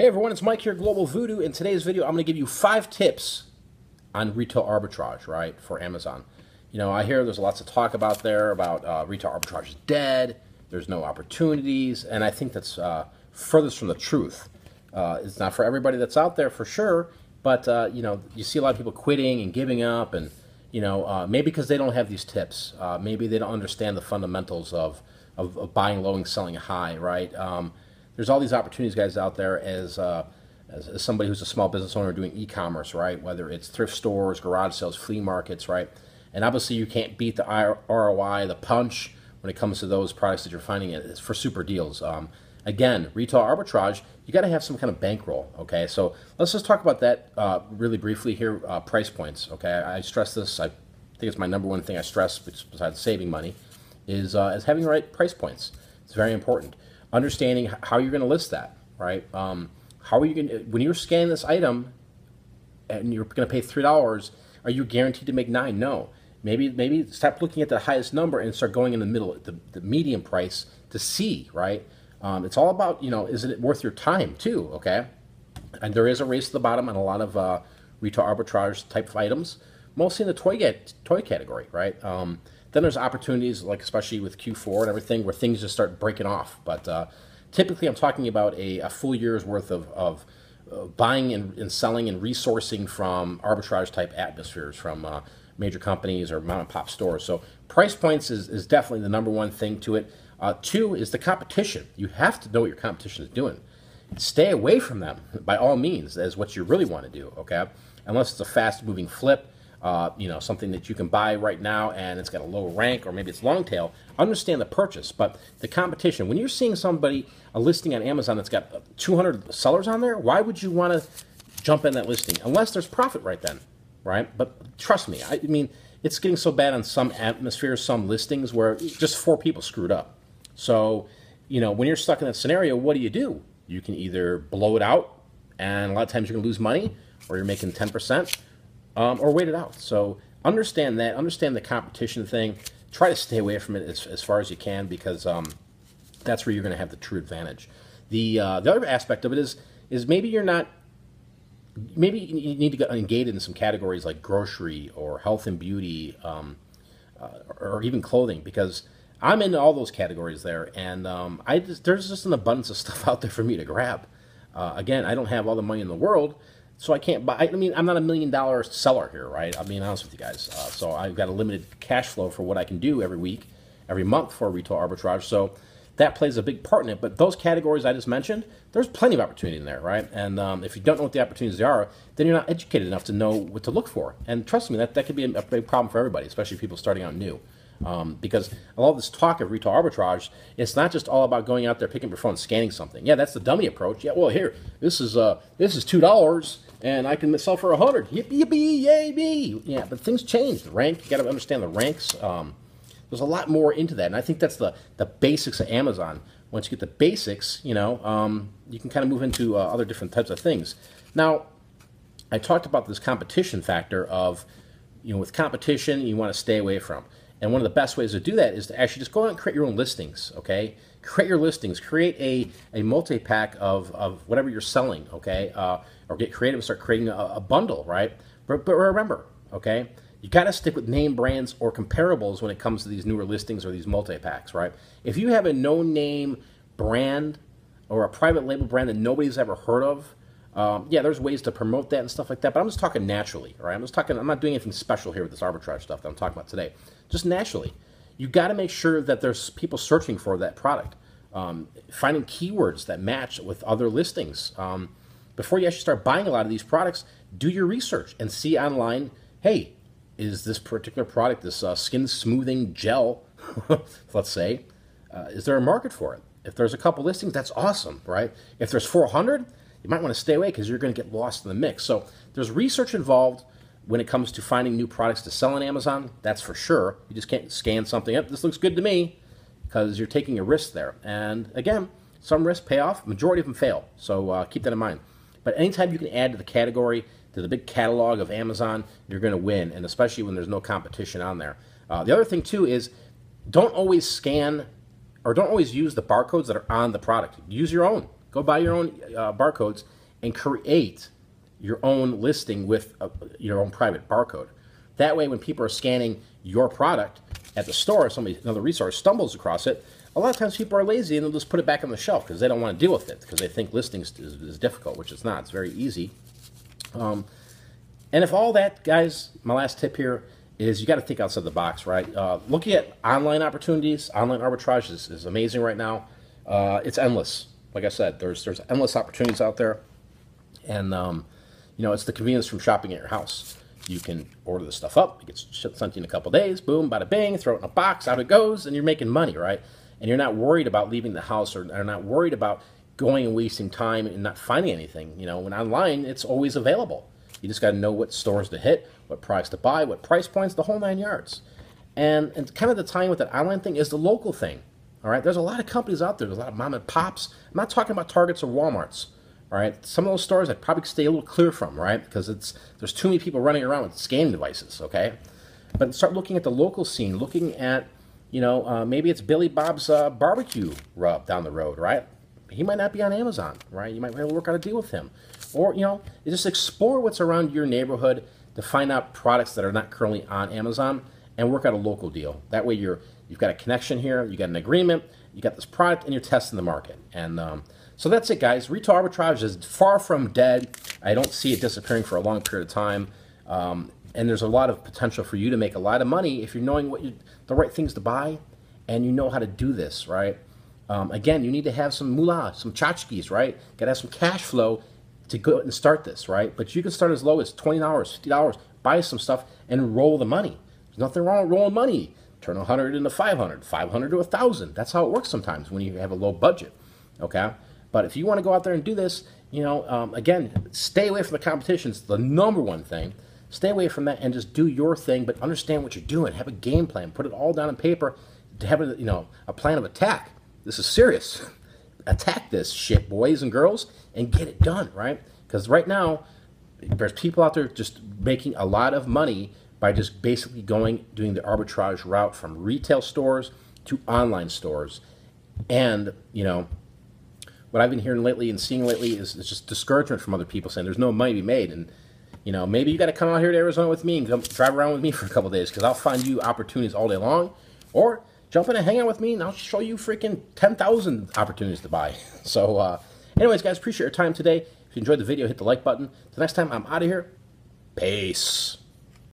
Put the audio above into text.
Hey everyone, it's Mike here, Global Voodoo. In today's video, I'm going to give you 5 tips on retail arbitrage, right, for Amazon. You know, I hear there's lots of talk about retail arbitrage is dead, there's no opportunities, and I think that's furthest from the truth. It's not for everybody that's out there for sure, but you know, you see a lot of people quitting and giving up, and you know, maybe because they don't have these tips, maybe they don't understand the fundamentals of buying low and selling high, right? There's all these opportunities, guys, out there as somebody who's a small business owner doing e-commerce, right? Whether it's thrift stores, garage sales, flea markets, right? And obviously you can't beat the ROI, the punch when it comes to those products that you're finding it for super deals. Again, retail arbitrage, you got to have some kind of bankroll, okay? So let's just talk about that really briefly here, price points, okay? I stress this, I think it's my number one thing I stress, besides saving money, is having the right price points. It's very important. Understanding how you're going to list that, right? How are you going to, when you're scanning this item and you're going to pay $3, are you guaranteed to make $9? No. Maybe stop looking at the highest number and start going in the middle, the medium price to see, right? It's all about, you know, is it worth your time too, okay? And there is a race to the bottom on a lot of retail arbitrage type of items, mostly in the toy category, right? Then there's opportunities, like especially with Q4 and everything, where things just start breaking off. But typically I'm talking about a full year's worth of buying and selling and resourcing from arbitrage type atmospheres from major companies or mom and pop stores. So price points is definitely the number one thing to it. 2 is the competition. You have to know what your competition is doing. Stay away from them by all means, as what you really want to do, okay? Unless it's a fast moving flip. You know, something that you can buy right now and it's got a low rank, or maybe it's long tail. Understand the purchase, but the competition. When you're seeing somebody, a listing on Amazon that's got 200 sellers on there, why would you want to jump in that listing? Unless there's profit right then, right? But trust me, I mean, it's getting so bad on some atmospheres, some listings, where just 4 people screwed up. So, you know, when you're stuck in that scenario, what do? You can either blow it out, and a lot of times you're going to lose money, or you're making 10%. Or wait it out. So understand that. Understand the competition thing. Try to stay away from it as far as you can, because that's where you're going to have the true advantage. The other aspect of it is maybe you're not. Maybe you need to get engaged in some categories like grocery or health and beauty, or even clothing, because I'm in all those categories there, and there's just an abundance of stuff out there for me to grab. Again, I don't have all the money in the world, so I can't buy. I mean, I'm not $1 million seller here, right? I'm being honest with you guys. So I've got a limited cash flow for what I can do every week, every month for retail arbitrage. So that plays a big part in it. But those categories I just mentioned, there's plenty of opportunity in there, right? And if you don't know what the opportunities are, then you're not educated enough to know what to look for. And trust me, that could be a big problem for everybody, especially people starting out new. Because a lot of this talk of retail arbitrage, it's not just all about going out there, picking up your phone, scanning something. Yeah, that's the dummy approach. Yeah, well, here, this is $2, and I can sell for $100. Yippee, yippee, yay, me. Yeah, but things change. The rank, you got to understand the ranks. There's a lot more into that, and I think that's the basics of Amazon. Once you get the basics, you know, you can kind of move into other different types of things. Now, I talked about this competition factor of, you know, with competition, you want to stay away from. And one of the best ways to do that is to actually just go out and create your own listings, okay? Create your listings. Create a multi-pack of whatever you're selling, okay? Or get creative and start creating a bundle, right? But remember, okay, you got to stick with name brands or comparables when it comes to these newer listings or these multi-packs, right? If you have a no-name brand or a private label brand that nobody's ever heard of, yeah, there's ways to promote that and stuff like that, but I'm just talking naturally, all right? I'm not doing anything special here with this arbitrage stuff that I'm talking about today. Just naturally. You got to make sure that there's people searching for that product, finding keywords that match with other listings. Before you actually start buying a lot of these products, do your research and see online, hey, is this particular product, this skin smoothing gel, let's say, is there a market for it? If there's a couple listings, that's awesome, right? If there's 400, you might want to stay away because you're going to get lost in the mix. So there's research involved when it comes to finding new products to sell on Amazon. That's for sure. You just can't scan something up. This looks good to me, because you're taking a risk there. And again, some risks pay off. Majority of them fail. So keep that in mind. But anytime you can add to the category, to the big catalog of Amazon, you're going to win. And especially when there's no competition on there. The other thing too is, don't always scan or don't always use the barcodes that are on the product. Use your own. Go buy your own barcodes and create your own listing with your own private barcode. That way, when people are scanning your product at the store, another resource stumbles across it, a lot of times people are lazy and they'll just put it back on the shelf because they don't want to deal with it, because they think listings is difficult, which it's not. It's very easy. And if all that, guys, my last tip here is you got to think outside the box, right? Looking at online opportunities, online arbitrage is amazing right now. It's endless. Like I said, there's endless opportunities out there. And, you know, it's the convenience from shopping at your house. You can order the stuff up, it gets sent to you in a couple days, boom, bada bing, throw it in a box, out it goes, and you're making money, right? And you're not worried about leaving the house, or not worried about going and wasting time and not finding anything. You know, when online, it's always available. You just got to know what stores to hit, what products to buy, what price points, the whole 9 yards. And kind of the tying with that online thing is the local thing, all right? There's a lot of companies out there. There's a lot of mom and pops. I'm not talking about Targets or Walmarts. All right, some of those stores I'd probably stay a little clear from, right? Because there's too many people running around with scanning devices, okay? But start looking at the local scene, looking at, you know, maybe it's Billy Bob's barbecue rub down the road, right? He might not be on Amazon, right? You might be able to work out a deal with him. Or, you know, you just explore what's around your neighborhood to find out products that are not currently on Amazon and work out a local deal. That way you've got a connection here, you got an agreement, you got this product, and you're testing the market. And so that's it, guys. Retail arbitrage is far from dead. I don't see it disappearing for a long period of time. And there's a lot of potential for you to make a lot of money if you're knowing the right things to buy and you know how to do this, right? Again, you need to have some moolah, some tchotchkes, right? Got to have some cash flow to go and start this, right? But you can start as low as $20, $50, buy some stuff, and roll the money. There's nothing wrong with rolling money. Turn 100 into 500, 500 to 1,000. That's how it works sometimes when you have a low budget, okay? But if you want to go out there and do this, you know, again, stay away from the competition. It's the number one thing. Stay away from that and just do your thing, but understand what you're doing. Have a game plan. Put it all down on paper to have a, you know, a plan of attack. This is serious. Attack this shit, boys and girls, and get it done, right? Because right now, there's people out there just making a lot of money by just basically doing the arbitrage route from retail stores to online stores. And, you know, what I've been hearing lately and seeing lately is just discouragement from other people saying there's no money to be made. And, you know, maybe you got to come out here to Arizona with me and come drive around with me for a couple of days, because I'll find you opportunities all day long. Or jump in and hang out with me and I'll show you freaking 10,000 opportunities to buy. So, anyways, guys, appreciate your time today. If you enjoyed the video, hit the like button. Till next time, I'm out of here. Peace.